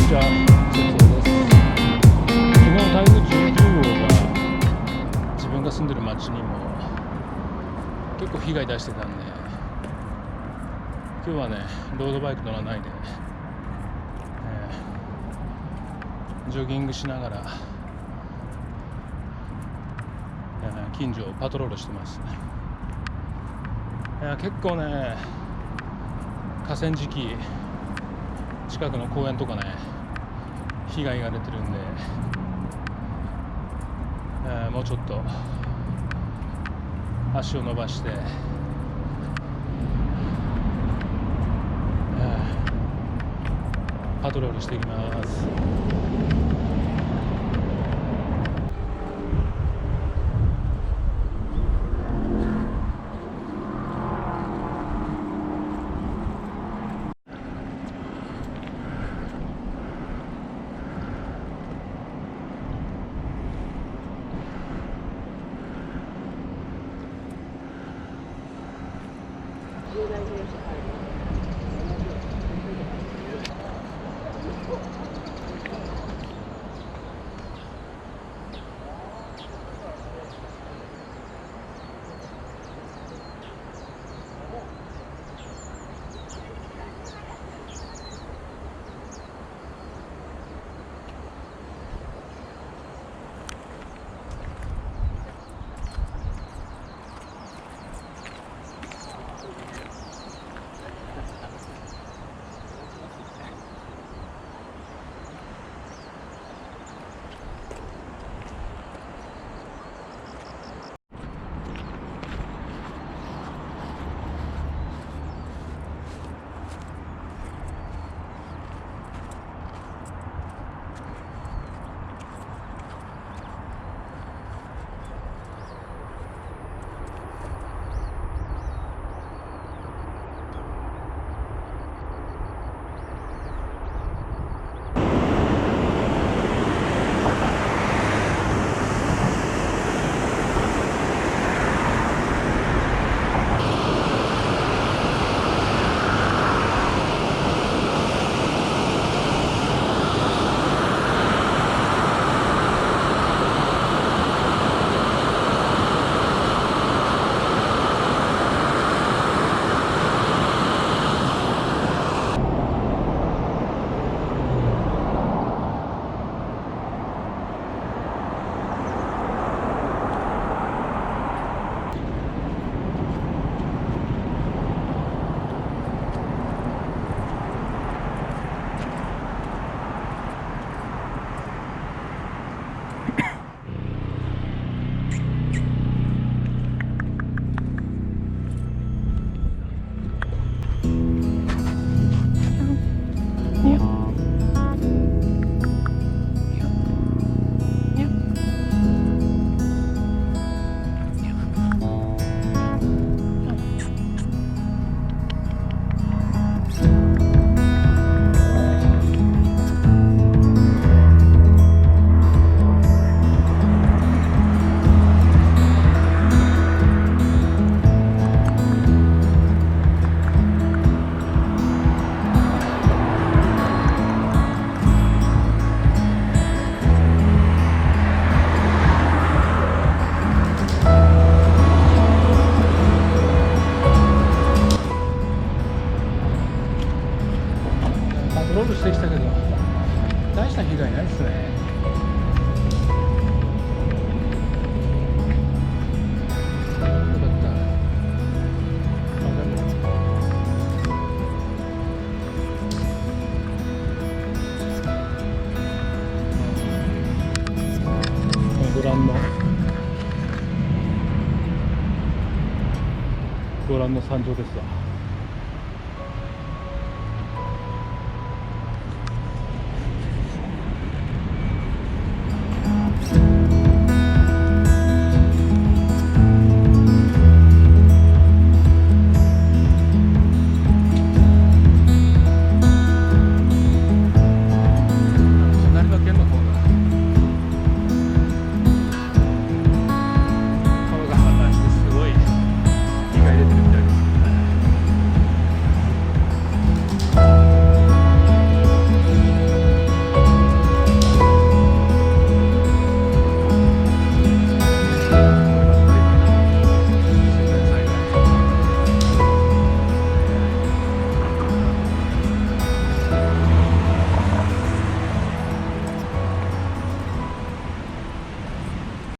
ちは、節夫です。昨日台風19号が自分が住んでる町にも結構被害出してたんで、今日はねロードバイク乗らないで、ジョギングしながら、近所をパトロールしてます。結構ね河川敷近くの公園とかね被害が出てるんで、もうちょっと足を伸ばして、パトロールしていきます。ロールしてきたけど大した被害ないですね。よかった。ご覧の惨状ですわ。